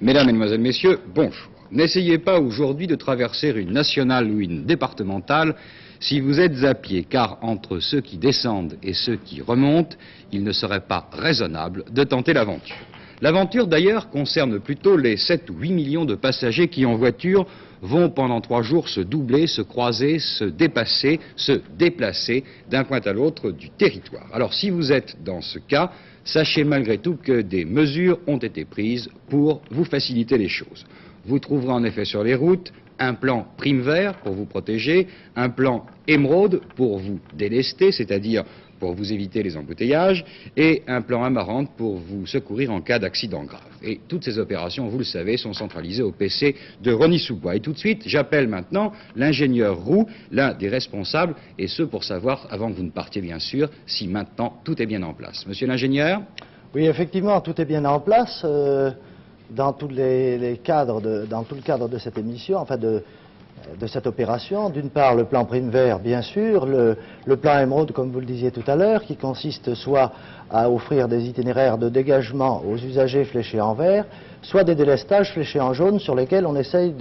Mesdames, Mesdemoiselles, Messieurs, bonjour. N'essayez pas aujourd'hui de traverser une nationale ou une départementale si vous êtes à pied, car entre ceux qui descendent et ceux qui remontent, il ne serait pas raisonnable de tenter l'aventure. L'aventure, d'ailleurs, concerne plutôt les 7 ou 8 millions de passagers qui, en voiture, vont pendant 3 jours se doubler, se croiser, se dépasser, se déplacer d'un point à l'autre du territoire. Alors, si vous êtes dans ce cas, sachez malgré tout que des mesures ont été prises pour vous faciliter les choses. Vous trouverez en effet sur les routes un plan prime vert pour vous protéger, un plan émeraude pour vous délester, c'est-à-dire pour vous éviter les embouteillages, et un plan amarante pour vous secourir en cas d'accident grave. Et toutes ces opérations, vous le savez, sont centralisées au PC de Rosny-sous-Bois. Et tout de suite, j'appelle maintenant l'ingénieur Roux, l'un des responsables, et ce pour savoir, avant que vous ne partiez bien sûr, si maintenant tout est bien en place. Monsieur l'ingénieur? Oui, effectivement, tout est bien en place. Dans tous les cadres, dans tout le cadre de cette émission, enfin de cette opération. D'une part, le plan prime vert, bien sûr, le plan émeraude, comme vous le disiez tout à l'heure, qui consiste soit à offrir des itinéraires de dégagement aux usagers fléchés en vert, soit des délestages fléchés en jaune sur lesquels on essaye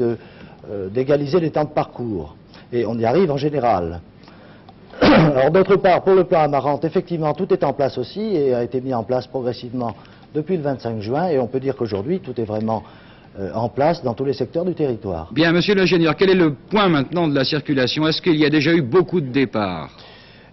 d'égaliser les temps de parcours. Et on y arrive en général. Alors d'autre part, pour le plan amarante, effectivement, tout est en place aussi et a été mis en place progressivement depuis le 25 juin, et on peut dire qu'aujourd'hui, tout est vraiment en place dans tous les secteurs du territoire. Bien, monsieur l'ingénieur, quel est le point maintenant de la circulation? Est-ce qu'il y a déjà eu beaucoup de départs?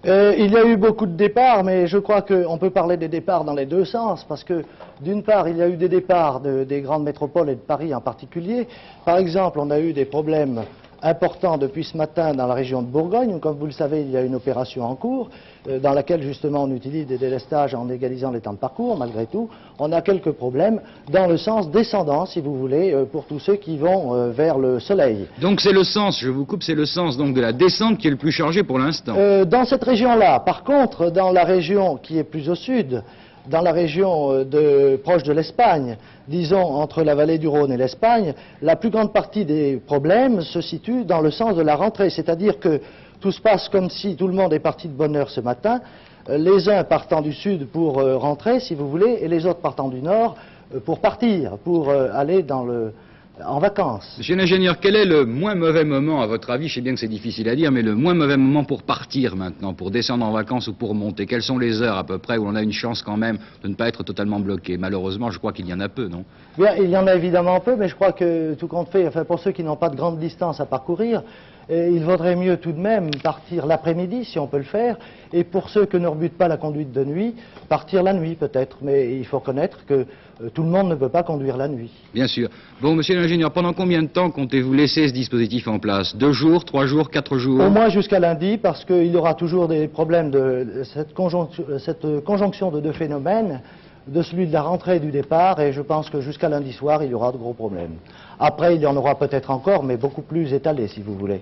Il y a eu beaucoup de départs, mais je crois qu'on peut parler des départs dans les deux sens, parce que d'une part, il y a eu des départs des grandes métropoles et de Paris en particulier. Par exemple, on a eu des problèmes important depuis ce matin dans la région de Bourgogne, où, comme vous le savez, il y a une opération en cours, dans laquelle justement on utilise des délestages en égalisant les temps de parcours. Malgré tout, on a quelques problèmes dans le sens descendant, si vous voulez, pour tous ceux qui vont vers le soleil. Donc c'est le sens, je vous coupe, c'est le sens donc de la descente qui est le plus chargé pour l'instant. Dans cette région-là, par contre, dans la région qui est plus au sud, dans la région proche de l'Espagne, disons entre la vallée du Rhône et l'Espagne, la plus grande partie des problèmes se situe dans le sens de la rentrée, c'est-à-dire que tout se passe comme si tout le monde est parti de bonne heure ce matin, les uns partant du sud pour rentrer, si vous voulez, et les autres partant du nord pour partir, pour aller en vacances. Monsieur l'ingénieur, quel est le moins mauvais moment, à votre avis? Je sais bien que c'est difficile à dire, mais le moins mauvais moment pour partir maintenant, pour descendre en vacances ou pour monter? Quelles sont les heures à peu près où on a une chance quand même de ne pas être totalement bloqué? Malheureusement, je crois qu'il y en a peu, non? Bien, il y en a évidemment peu, mais je crois que tout compte fait, enfin pour ceux qui n'ont pas de grande distance à parcourir, il vaudrait mieux tout de même partir l'après-midi, si on peut le faire, et pour ceux que ne rebute pas la conduite de nuit, partir la nuit peut-être, mais il faut reconnaître que tout le monde ne peut pas conduire la nuit. Bien sûr. Bon, monsieur l'ingénieur, pendant combien de temps comptez-vous laisser ce dispositif en place? 2 jours, 3 jours, 4 jours? Au moins jusqu'à lundi, parce qu'il y aura toujours des problèmes de cette conjonction de deux phénomènes, de celui de la rentrée et du départ, et je pense que jusqu'à lundi soir, il y aura de gros problèmes. Après, il y en aura peut-être encore, mais beaucoup plus étalés, si vous voulez.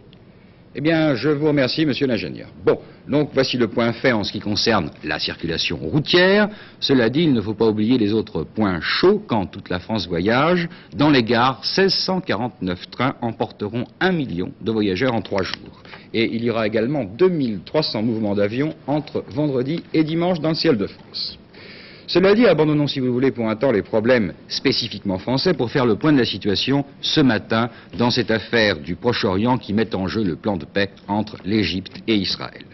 Eh bien, je vous remercie, monsieur l'ingénieur. Bon, donc voici le point fait en ce qui concerne la circulation routière. Cela dit, il ne faut pas oublier les autres points chauds quand toute la France voyage. Dans les gares, 1649 trains emporteront 1 million de voyageurs en 3 jours. Et il y aura également 2300 mouvements d'avions entre vendredi et dimanche dans le ciel de France. Cela dit, abandonnons si vous voulez pour un temps les problèmes spécifiquement français pour faire le point de la situation ce matin dans cette affaire du Proche-Orient qui met en jeu le plan de paix entre l'Égypte et Israël.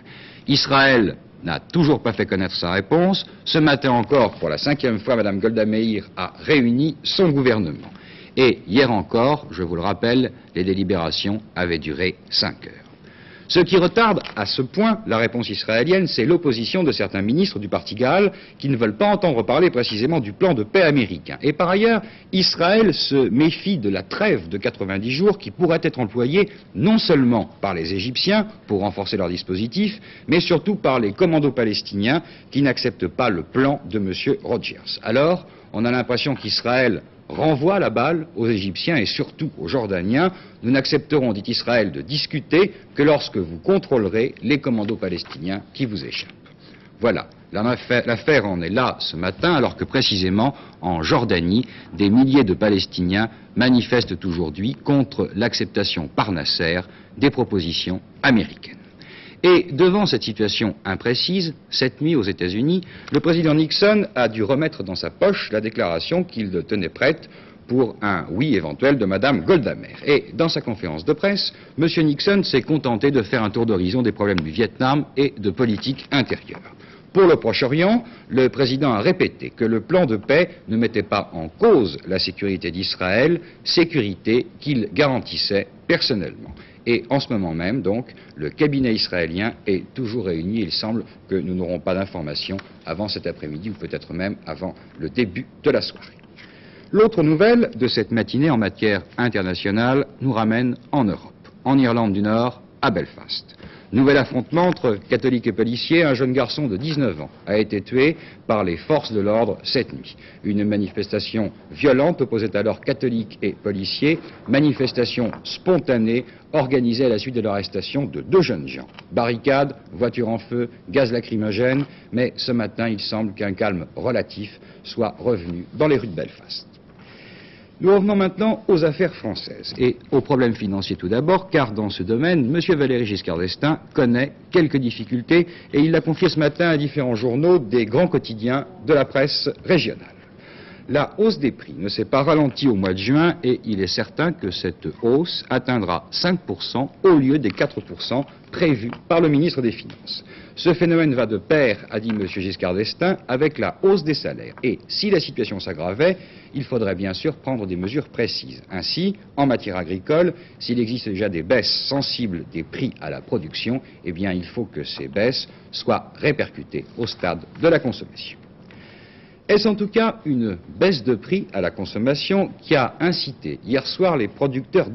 Israël n'a toujours pas fait connaître sa réponse. Ce matin encore, pour la 5e fois, Mme Golda Meir a réuni son gouvernement. Et hier encore, je vous le rappelle, les délibérations avaient duré 5 heures. Ce qui retarde à ce point la réponse israélienne, c'est l'opposition de certains ministres du parti GAAL qui ne veulent pas entendre parler précisément du plan de paix américain. Et par ailleurs, Israël se méfie de la trêve de 90 jours qui pourrait être employée non seulement par les Égyptiens pour renforcer leur dispositif, mais surtout par les commandos palestiniens qui n'acceptent pas le plan de M. Rogers. Alors, on a l'impression qu'Israël renvoie la balle aux Égyptiens et surtout aux Jordaniens. Nous n'accepterons, dit Israël, de discuter que lorsque vous contrôlerez les commandos palestiniens qui vous échappent. Voilà, l'affaire en est là ce matin, alors que précisément, en Jordanie, des milliers de Palestiniens manifestent aujourd'hui contre l'acceptation par Nasser des propositions américaines. Et devant cette situation imprécise, cette nuit aux États-Unis, le président Nixon a dû remettre dans sa poche la déclaration qu'il tenait prête pour un oui éventuel de Mme Golda Meir. Et dans sa conférence de presse, M. Nixon s'est contenté de faire un tour d'horizon des problèmes du Vietnam et de politique intérieure. Pour le Proche-Orient, le président a répété que le plan de paix ne mettait pas en cause la sécurité d'Israël, sécurité qu'il garantissait personnellement. Et en ce moment même, donc, le cabinet israélien est toujours réuni. Il semble que nous n'aurons pas d'informations avant cet après-midi ou peut-être même avant le début de la soirée. L'autre nouvelle de cette matinée en matière internationale nous ramène en Europe, en Irlande du Nord, à Belfast. Nouvel affrontement entre catholiques et policiers. Un jeune garçon de 19 ans a été tué par les forces de l'ordre cette nuit. Une manifestation violente opposait alors catholiques et policiers. Manifestation spontanée organisée à la suite de l'arrestation de 2 jeunes gens. Barricades, voitures en feu, gaz lacrymogène. Mais ce matin, il semble qu'un calme relatif soit revenu dans les rues de Belfast. Nous revenons maintenant aux affaires françaises et aux problèmes financiers tout d'abord, car dans ce domaine, M. Valéry Giscard d'Estaing connaît quelques difficultés et il l'a confié ce matin à différents journaux des grands quotidiens de la presse régionale. La hausse des prix ne s'est pas ralentie au mois de juin et il est certain que cette hausse atteindra 5% au lieu des 4% prévus par le ministre des Finances. Ce phénomène va de pair, a dit M. Giscard d'Estaing, avec la hausse des salaires. Et si la situation s'aggravait, il faudrait bien sûr prendre des mesures précises. Ainsi, en matière agricole, s'il existe déjà des baisses sensibles des prix à la production, eh bien il faut que ces baisses soient répercutées au stade de la consommation. Est-ce en tout cas une baisse de prix à la consommation qui a incité hier soir des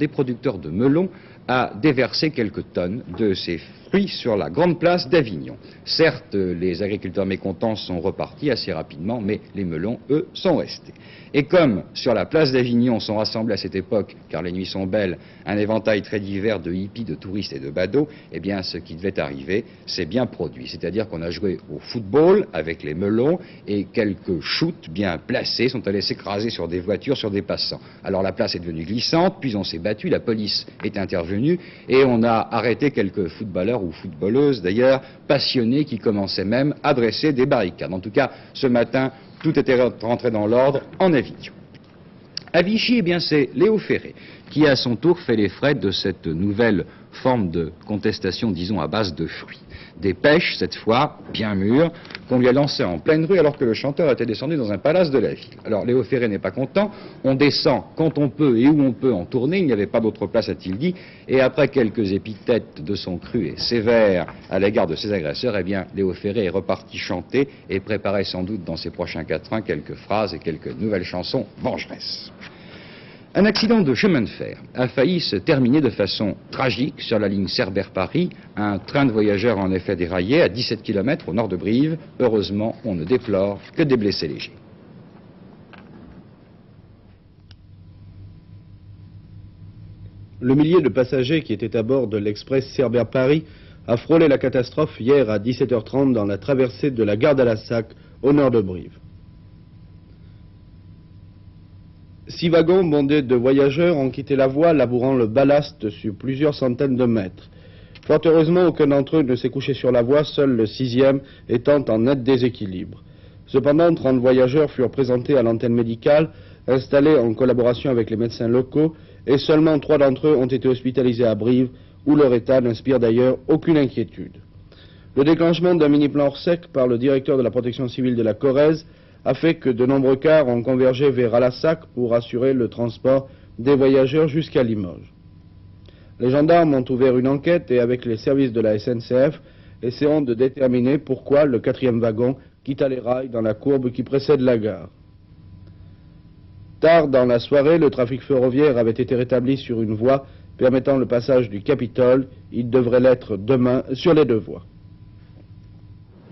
producteurs de melons à déverser quelques tonnes de ces fruits sur la grande place d'Avignon. Certes, les agriculteurs mécontents sont repartis assez rapidement, mais les melons, eux, sont restés. Et comme sur la place d'Avignon sont rassemblés à cette époque, car les nuits sont belles, un éventail très divers de hippies, de touristes et de badauds, eh bien, ce qui devait arriver, c'est bien produit. C'est-à-dire qu'on a joué au football avec les melons et quelques shoots bien placés sont allés s'écraser sur des voitures, sur des passants. Alors la place est devenue glissante, puis on s'est battu, la police est intervenue et on a arrêté quelques footballeurs ou footballeuses d'ailleurs passionnés qui commençaient même à dresser des barricades. En tout cas, ce matin, tout était rentré dans l'ordre en Avignon. À Vichy, eh bien, c'est Léo Ferré qui, à son tour, fait les frais de cette nouvelle forme de contestation, disons, à base de fruits. Des pêches, cette fois, bien mûres, qu'on lui a lancées en pleine rue alors que le chanteur était descendu dans un palace de la ville. Alors, Léo Ferré n'est pas content, on descend quand on peut et où on peut en tournée, il n'y avait pas d'autre place, a-t-il dit, et après quelques épithètes de son cru et sévères à l'égard de ses agresseurs, eh bien, Léo Ferré est reparti chanter et préparait sans doute dans ses prochains quatrains quelques phrases et quelques nouvelles chansons vengeresses. Un accident de chemin de fer a failli se terminer de façon tragique sur la ligne Cerbère-Paris. Un train de voyageurs a en effet déraillé à 17 km au nord de Brive. Heureusement, on ne déplore que des blessés légers. Le millier de passagers qui étaient à bord de l'express Cerbère-Paris a frôlé la catastrophe hier à 17h30 dans la traversée de la gare d'Alassac au nord de Brive. 6 wagons bondés de voyageurs ont quitté la voie, labourant le ballast sur plusieurs centaines de mètres. Fort heureusement, aucun d'entre eux ne s'est couché sur la voie, seul le 6e étant en net déséquilibre. Cependant, 30 voyageurs furent présentés à l'antenne médicale, installée en collaboration avec les médecins locaux, et seulement 3 d'entre eux ont été hospitalisés à Brive, où leur état n'inspire d'ailleurs aucune inquiétude. Le déclenchement d'un mini-plan Orsec par le directeur de la protection civile de la Corrèze a fait que de nombreux cars ont convergé vers Alassac pour assurer le transport des voyageurs jusqu'à Limoges. Les gendarmes ont ouvert une enquête et avec les services de la SNCF essaieront de déterminer pourquoi le 4e wagon quitta les rails dans la courbe qui précède la gare. Tard dans la soirée, le trafic ferroviaire avait été rétabli sur une voie permettant le passage du Capitole. Il devrait l'être demain sur les 2 voies.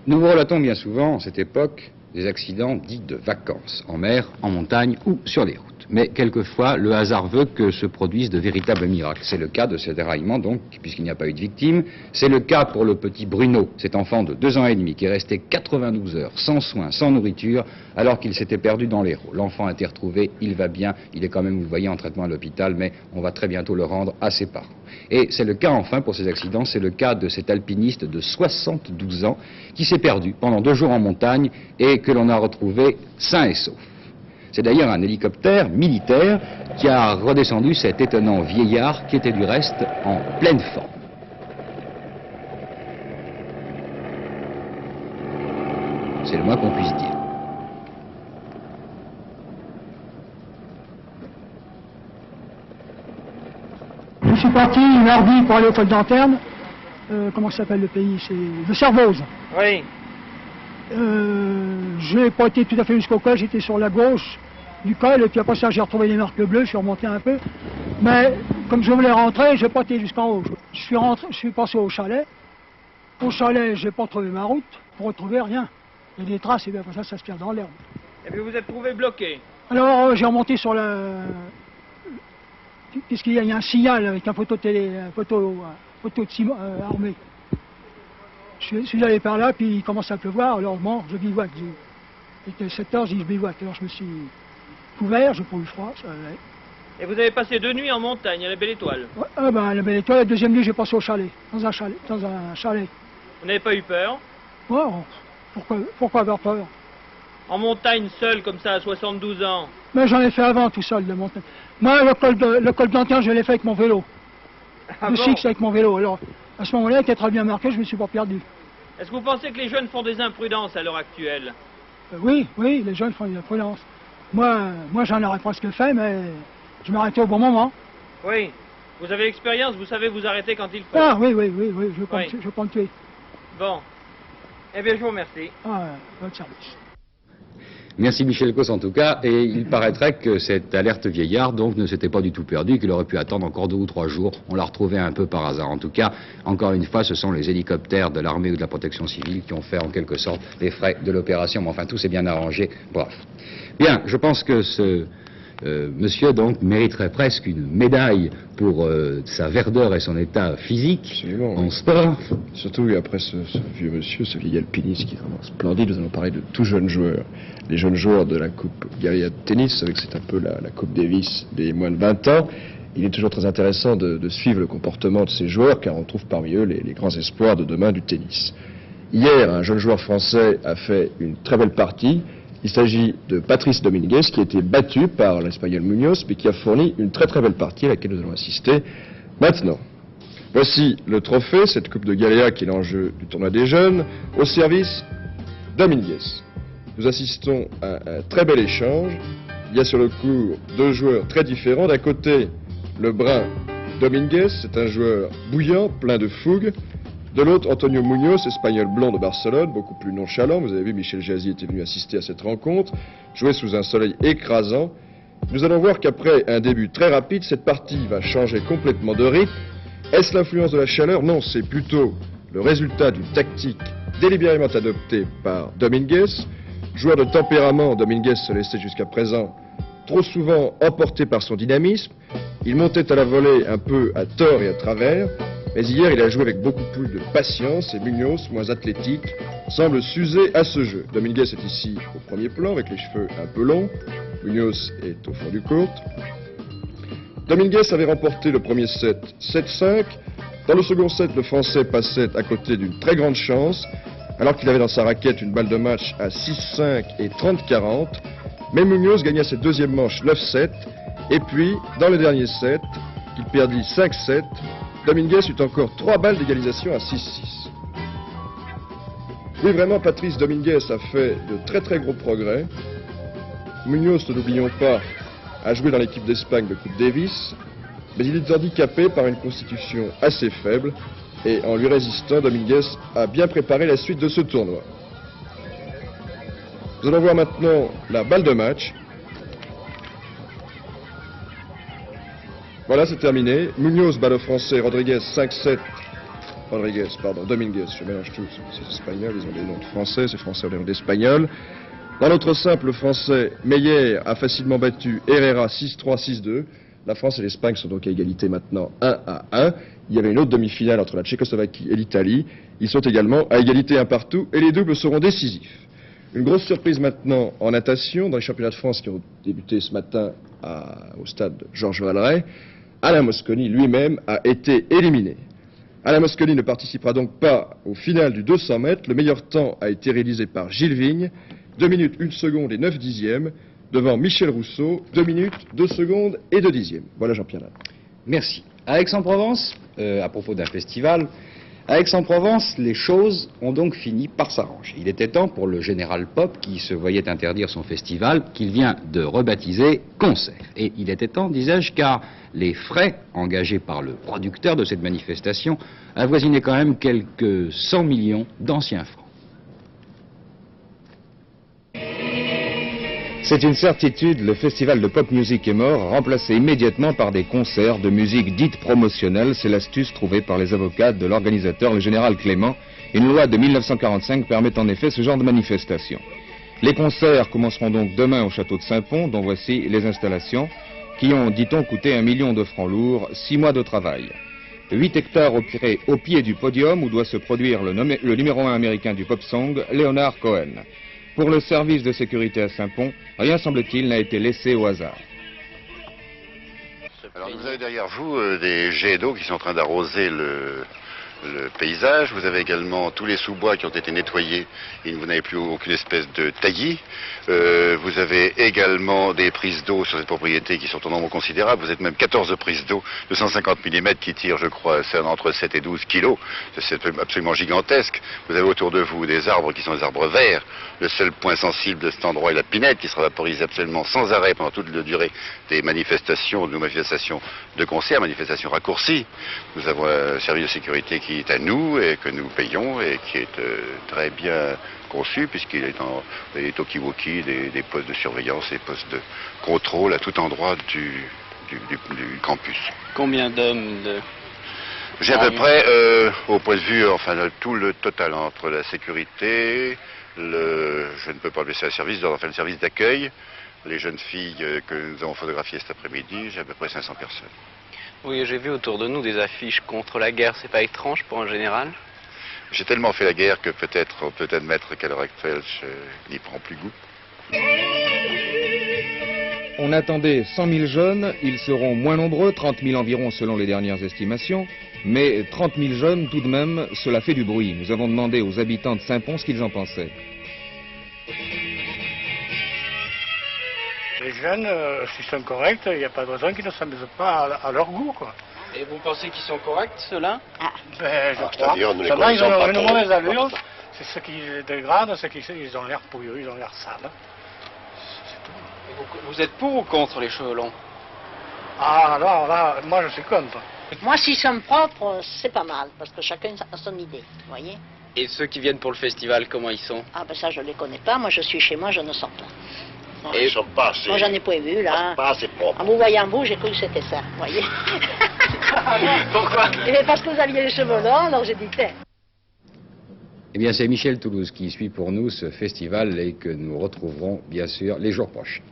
Nous vous relatons bien souvent, en cette époque, des accidents dits de vacances, en mer, en montagne ou sur les routes. Mais quelquefois, le hasard veut que se produisent de véritables miracles. C'est le cas de ce déraillement, donc, puisqu'il n'y a pas eu de victime. C'est le cas pour le petit Bruno, cet enfant de 2 ans et demi, qui est resté 92 heures sans soins, sans nourriture, alors qu'il s'était perdu dans l'Hérault. L'enfant a été retrouvé, il va bien, il est quand même, vous le voyez, en traitement à l'hôpital, mais on va très bientôt le rendre à ses parents. Et c'est le cas, enfin, pour ces accidents, c'est le cas de cet alpiniste de 72 ans qui s'est perdu pendant 2 jours en montagne et que l'on a retrouvé sain et sauf. C'est d'ailleurs un hélicoptère militaire qui a redescendu cet étonnant vieillard qui était du reste en pleine forme. C'est le moins qu'on puisse dire. Je suis parti mardi pour aller au col d'Anterne. Comment s'appelle le pays? C'est le Servoz. Oui. Je n'ai pas été tout à fait jusqu'au col, j'étais sur la gauche du col, et puis après ça j'ai retrouvé les marques bleues, je suis remonté un peu. Mais comme je voulais rentrer, je n'ai pas été jusqu'en haut. Je suis passé au chalet. Au chalet, je n'ai pas trouvé ma route, pour retrouver rien. Il y a des traces, et bien après ça se perd dans l'herbe. Et puis vous êtes trouvé bloqué. Alors j'ai remonté sur la... Qu'est-ce qu'il y a? Il y a un signal avec un poteau de ciment armé. Je suis allé par là, puis il commence à pleuvoir, alors bon, je bivouac. Il était 7 heures, je dis je bivouac. Alors je me suis couvert, j'ai pas eu froid, ça allait. Et vous avez passé 2 nuits en montagne, à la Belle Étoile. Ouais, la Belle Étoile, la deuxième nuit, j'ai passé au chalet, dans un chalet. Vous n'avez pas eu peur? Oh, pourquoi avoir peur? En montagne, seul, comme ça, à 72 ans? Mais j'en ai fait avant, tout seul, de montagne. Moi, le col d'Anterne, je l'ai fait avec mon vélo. Ah le bon? Six avec mon vélo. Alors, à ce moment-là, il était très bien marqué, je ne me suis pas perdu. Est-ce que vous pensez que les jeunes font des imprudences à l'heure actuelle? Oui, les jeunes font une prudence. Moi j'en aurais presque fait, mais je m'arrêtais au bon moment. Oui. Vous avez l'expérience, vous savez vous arrêter quand il faut. Ah oui, je veux pas me tuer. Bon. Eh bien, je vous remercie. Votre service. Merci Michel Cos en tout cas, et il paraîtrait que cette alerte vieillard donc ne s'était pas du tout perdue, qu'il aurait pu attendre encore 2 ou 3 jours. On l'a retrouvé un peu par hasard. En tout cas, encore une fois, ce sont les hélicoptères de l'armée ou de la protection civile qui ont fait en quelque sorte les frais de l'opération, mais enfin tout s'est bien arrangé. Bref. Bien, je pense que ce monsieur donc mériterait presque une médaille pour sa verdeur et son état physique. Absolument, en oui. sport. Surtout après ce vieux monsieur, ce vieil alpiniste qui est vraiment splendide. Nous allons parler de tout jeunes joueurs. Les jeunes joueurs de la Coupe Galia de tennis, vous savez que c'est un peu la Coupe Davis des moins de 20 ans. Il est toujours très intéressant de suivre le comportement de ces joueurs, car on trouve parmi eux les grands espoirs de demain du tennis. Hier, un jeune joueur français a fait une très belle partie. Il s'agit de Patrice Dominguez, qui a été battu par l'Espagnol Munoz, mais qui a fourni une très très belle partie à laquelle nous allons assister maintenant. Voici le trophée, cette Coupe de Galéa qui est l'enjeu du tournoi des jeunes, au service Dominguez. Nous assistons à un très bel échange. Il y a sur le court 2 joueurs très différents. D'un côté, le brun Dominguez, c'est un joueur bouillant, plein de fougue. De l'autre, Antonio Munoz, espagnol blond de Barcelone, beaucoup plus nonchalant. Vous avez vu, Michel Jazzy était venu assister à cette rencontre, jouer sous un soleil écrasant. Nous allons voir qu'après un début très rapide, cette partie va changer complètement de rythme. Est-ce l'influence de la chaleur? Non, c'est plutôt le résultat d'une tactique délibérément adoptée par Dominguez. Joueur de tempérament, Dominguez se laissait jusqu'à présent trop souvent emporté par son dynamisme. Il montait à la volée un peu à tort et à travers. Mais hier, il a joué avec beaucoup plus de patience et Munoz, moins athlétique, semble s'user à ce jeu. Dominguez est ici au premier plan avec les cheveux un peu longs. Munoz est au fond du court. Dominguez avait remporté le premier set 7-5. Dans le second set, le Français passait à côté d'une très grande chance, alors qu'il avait dans sa raquette une balle de match à 6-5 et 30-40. Mais Munoz gagna cette deuxième manche 9-7. Et puis, dans le dernier set, il perdit 5-7. Dominguez eut encore 3 balles d'égalisation à 6-6. Oui, vraiment, Patrice Dominguez a fait de très très gros progrès. Munoz, ne l'oublions pas, a joué dans l'équipe d'Espagne de Coupe Davis, mais il est handicapé par une constitution assez faible, et en lui résistant, Dominguez a bien préparé la suite de ce tournoi. Nous allons voir maintenant la balle de match. Voilà, c'est terminé. Munoz bat le Français Dominguez, je mélange tout, c'est espagnol, ils ont des noms de Français, c'est Français ont des noms d'Espagnol. Dans l'autre simple, le Français Meyer a facilement battu Herrera 6-3, 6-2. La France et l'Espagne sont donc à égalité maintenant 1-1. Il y avait une autre demi-finale entre la Tchécoslovaquie et l'Italie. Ils sont également à égalité 1 partout et les doubles seront décisifs. Une grosse surprise maintenant en natation, dans les championnats de France qui ont débuté ce matin au stade Georges Valeret. Alain Mosconi lui-même a été éliminé. Alain Mosconi ne participera donc pas au final du 200 mètres. Le meilleur temps a été réalisé par Gilles Vigne, 2 minutes 1 seconde et 9 dixièmes. devant Michel Rousseau, 2 minutes, 2 secondes et 2 dixièmes. Voilà Jean-Pierre Nappe. Merci. À Aix-en-Provence, à propos d'un festival, à Aix-en-Provence, les choses ont donc fini par s'arranger. Il était temps pour le général Pop, qui se voyait interdire son festival, qu'il vient de rebaptiser Concert. Et il était temps, disais-je, car les frais engagés par le producteur de cette manifestation avoisinaient quand même quelques 100 millions d'anciens francs. C'est une certitude, le festival de pop music est mort, remplacé immédiatement par des concerts de musique dite promotionnelle. C'est l'astuce trouvée par les avocats de l'organisateur, le général Clément. Une loi de 1945 permet en effet ce genre de manifestation. Les concerts commenceront donc demain au château de Saint-Pons, dont voici les installations, qui ont, dit-on, coûté 1 million de francs lourds, 6 mois de travail. 8 hectares au pied du podium où doit se produire le numéro 1 américain du pop song, Leonard Cohen. Pour le service de sécurité à Saint-Pons, rien semble-t-il n'a été laissé au hasard. Alors vous avez derrière vous des jets d'eau qui sont en train d'arroser le paysage. Vous avez également tous les sous-bois qui ont été nettoyés et vous n'avez plus aucune espèce de taillis. Vous avez également des prises d'eau sur cette propriété qui sont en nombre considérable. Vous êtes même 14 prises d'eau de 150 mm qui tirent, je crois, entre 7 et 12 kilos. C'est absolument gigantesque. Vous avez autour de vous des arbres qui sont des arbres verts. Le seul point sensible de cet endroit est la pinette qui sera vaporisée absolument sans arrêt pendant toute la durée des manifestations de concert, manifestations raccourcies. Nous avons un service de sécurité qui est à nous et que nous payons et qui est très bien conçu puisqu'il est dans des talkie-walkie, des postes de surveillance, des postes de contrôle à tout endroit du campus. Combien d'hommes J'ai à peu près, au point de vue, enfin tout le total entre la sécurité, je ne peux pas laisser un service, enfin le service d'accueil, les jeunes filles que nous avons photographiées cet après-midi, j'ai à peu près 500 personnes. Oui, j'ai vu autour de nous des affiches contre la guerre, c'est pas étrange pour un général? J'ai tellement fait la guerre que peut-être on peut admettre qu'à l'heure actuelle, je n'y prends plus goût. On attendait 100 000 jeunes, ils seront moins nombreux, 30 000 environ selon les dernières estimations, mais 30 000 jeunes tout de même, cela fait du bruit. Nous avons demandé aux habitants de Saint-Pons ce qu'ils en pensaient. Les jeunes, s'ils sont corrects, il n'y a pas de raison qu'ils ne s'amusent pas à leur goût, quoi. Et vous pensez qu'ils sont corrects, ceux-là? Ben, je crois. Seulement, ils ont une mauvaise allure. C'est ce qui les dégrade, c'est qu'ils ont l'air pouilleux, ils ont l'air sales. C'est tout. Vous êtes pour ou contre les cheveux longs? Ah, alors là, moi je suis contre. Moi, s'ils sont propres, c'est pas mal, parce que chacun a son idée, vous voyez. Et ceux qui viennent pour le festival, comment ils sont? Ah ben ça, je les connais pas, moi je suis chez moi, je ne sors pas. Non. Et ils sont pas assez... Moi j'en ai pas vu, là. Pas assez propre. En vous voyant vous, j'ai cru que c'était ça, vous voyez. Pourquoi? Et bien parce que vous aviez les cheveux longs, alors j'ai dit, tiens. Eh bien, c'est Michel Toulouse qui suit pour nous ce festival et que nous retrouverons, bien sûr, les jours prochains.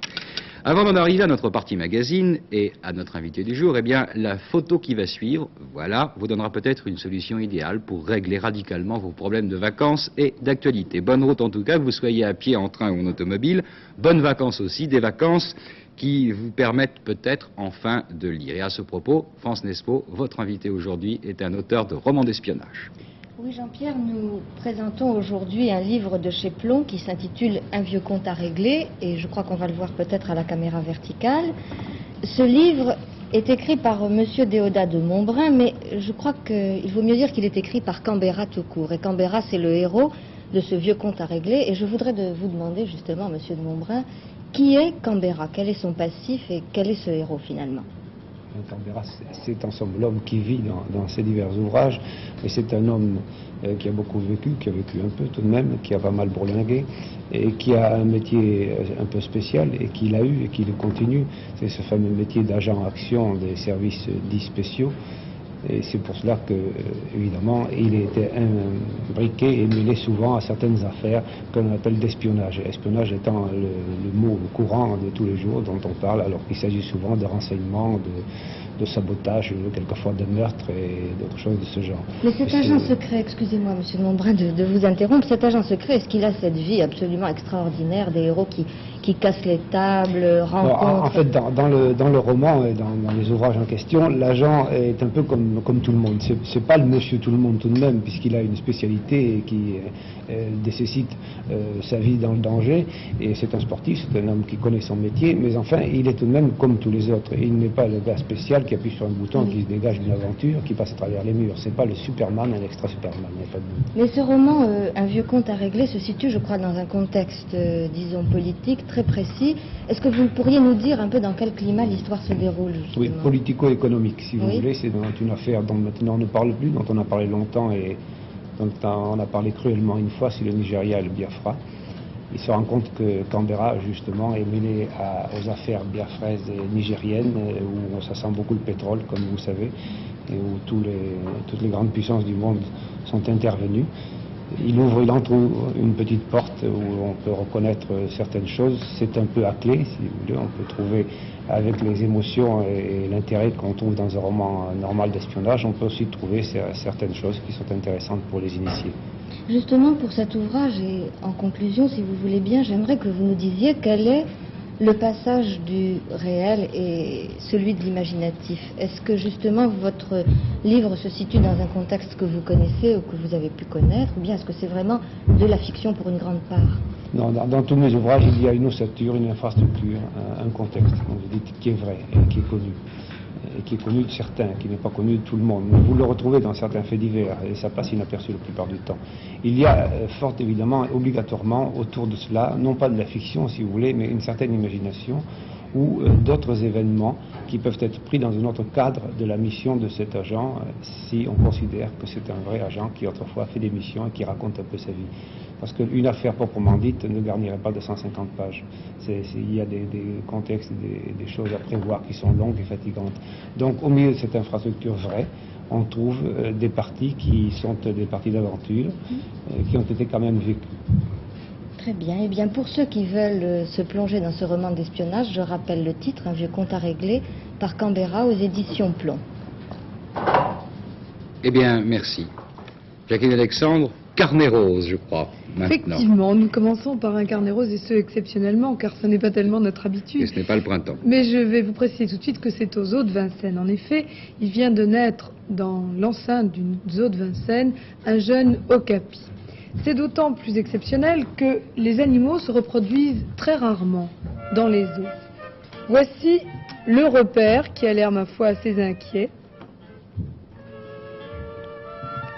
Avant d'en arriver à notre partie magazine et à notre invité du jour, eh bien, la photo qui va suivre, voilà, vous donnera peut-être une solution idéale pour régler radicalement vos problèmes de vacances et d'actualité. Bonne route en tout cas, que vous soyez à pied, en train ou en automobile. Bonnes vacances aussi, des vacances qui vous permettent peut-être enfin de lire. Et à ce propos, France Nespo, votre invité aujourd'hui est un auteur de romans d'espionnage. Oui, Jean-Pierre, nous présentons aujourd'hui un livre de chez Plon qui s'intitule « Un vieux compte à régler » et je crois qu'on va le voir peut-être à la caméra verticale. Ce livre est écrit par Monsieur Déodat de Montbrun, mais je crois qu'il vaut mieux dire qu'il est écrit par Canberra tout court. Et Canberra, c'est le héros de ce vieux compte à régler. Et je voudrais vous demander justement, Monsieur de Montbrun, qui est Canberra? Quel est son passif et quel est ce héros finalement? Canberra, c'est en somme l'homme qui vit dans ces divers ouvrages, et c'est un homme qui a beaucoup vécu, qui a vécu un peu tout de même, qui a pas mal bourlingué, et qui a un métier un peu spécial, et qu'il a eu et qui le continue, c'est ce fameux métier d'agent action des services dits spéciaux. Et c'est pour cela que, évidemment, il était imbriqué et mêlé souvent à certaines affaires qu'on appelle d'espionnage. Espionnage étant le mot courant de tous les jours dont on parle, alors qu'il s'agit souvent de renseignements, de sabotage, quelquefois de meurtres et d'autres choses de ce genre. Mais cet agent secret, excusez-moi, Monsieur de Montbrun, de vous interrompre, cet agent secret, est-ce qu'il a cette vie absolument extraordinaire des héros qui cassent les tables, rencontrent... En fait, dans le roman et dans les ouvrages en question, l'agent est un peu comme comme tout le monde. C'est pas le monsieur tout le monde tout de même, puisqu'il a une spécialité qui nécessite sa vie dans le danger, et c'est un sportif, c'est un homme qui connaît son métier, mais enfin, il est tout de même comme tous les autres. Il n'est pas le gars spécial qui appuie sur un bouton, qui se dégage d'une aventure, qui passe à travers les murs. C'est pas le Superman, un extra Superman, il n'y a pas de doute. Mais ce roman, Un vieux conte à régler, se situe, je crois, dans un contexte, disons, politique très précis. Est-ce que vous pourriez nous dire un peu dans quel climat l'histoire se déroule, justement? Oui, politico-économique, si vous voulez. C'est une affaire dont maintenant on ne parle plus, dont on a parlé longtemps et dont on a parlé cruellement une fois, c'est le Nigeria et le Biafra. Il se rend compte que Canberra, justement, est mêlé aux affaires biafraises et nigériennes, où ça sent beaucoup le pétrole, comme vous savez, et où toutes les grandes puissances du monde sont intervenues. Il entre une petite porte où on peut reconnaître certaines choses. C'est un peu à clé, si vous voulez. On peut trouver, avec les émotions et l'intérêt qu'on trouve dans un roman normal d'espionnage, on peut aussi trouver certaines choses qui sont intéressantes pour les initiés. Justement, pour cet ouvrage, et en conclusion, si vous voulez bien, j'aimerais que vous nous disiez quel est le passage du réel et celui de l'imaginatif. Est-ce que justement votre livre se situe dans un contexte que vous connaissez ou que vous avez pu connaître, ou bien est-ce que c'est vraiment de la fiction pour une grande part? Non, dans tous mes ouvrages, il y a une ossature, une infrastructure, un contexte, comme vous dites, qui est vrai et qui est connu. Et qui est connu de certains, qui n'est pas connu de tout le monde. Mais vous le retrouvez dans certains faits divers, et ça passe inaperçu la plupart du temps. Il y a fort évidemment, obligatoirement, autour de cela, non pas de la fiction si vous voulez, mais une certaine imagination, ou d'autres événements qui peuvent être pris dans un autre cadre de la mission de cet agent, si on considère que c'est un vrai agent qui autrefois a fait des missions et qui raconte un peu sa vie. Parce qu'une affaire proprement dite ne garnirait pas de 150 pages. Il y a des contextes, des choses à prévoir qui sont longues et fatigantes. Donc au milieu de cette infrastructure vraie, on trouve des parties qui sont des parties d'aventure, qui ont été quand même vécues. Très bien. Eh bien, pour ceux qui veulent se plonger dans ce roman d'espionnage, je rappelle le titre, Un vieux conte à régler, par Canberra aux éditions Plomb. Eh bien, merci. Jacqueline Alexandre, Carnet rose, je crois, maintenant. Effectivement, nous commençons par un carnet rose, et ce exceptionnellement, car ce n'est pas tellement notre habitude. Et ce n'est pas le printemps. Mais je vais vous préciser tout de suite que c'est aux Eaux de Vincennes. En effet, il vient de naître dans l'enceinte d'une Eaux de Vincennes un jeune okapi. C'est d'autant plus exceptionnel que les animaux se reproduisent très rarement dans les eaux. Voici le repère qui a l'air, ma foi, assez inquiet.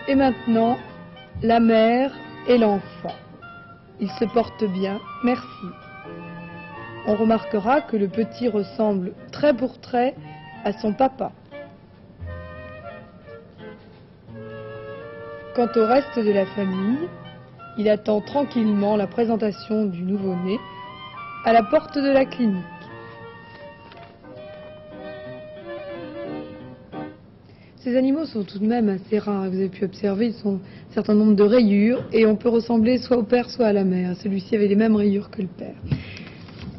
Et maintenant, la mère et l'enfant. Ils se portent bien, merci. On remarquera que le petit ressemble trait pour trait à son papa. Quant au reste de la famille, il attend tranquillement la présentation du nouveau-né à la porte de la clinique. Ces animaux sont tout de même assez rares. Vous avez pu observer, ils ont un certain nombre de rayures et on peut ressembler soit au père, soit à la mère. Celui-ci avait les mêmes rayures que le père.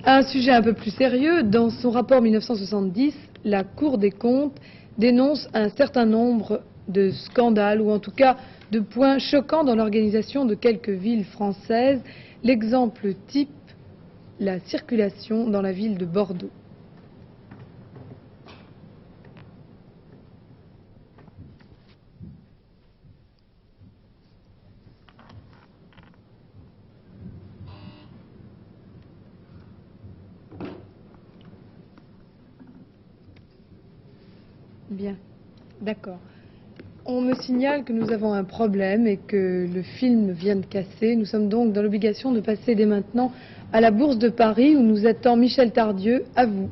Un sujet un peu plus sérieux, dans son rapport 1970, la Cour des comptes dénonce un certain nombre de scandales, ou en tout cas de points choquants dans l'organisation de quelques villes françaises. L'exemple type, la circulation dans la ville de Bordeaux. Bien, d'accord. On me signale que nous avons un problème et que le film vient de casser. Nous sommes donc dans l'obligation de passer dès maintenant à la Bourse de Paris où nous attend Michel Tardieu. À vous.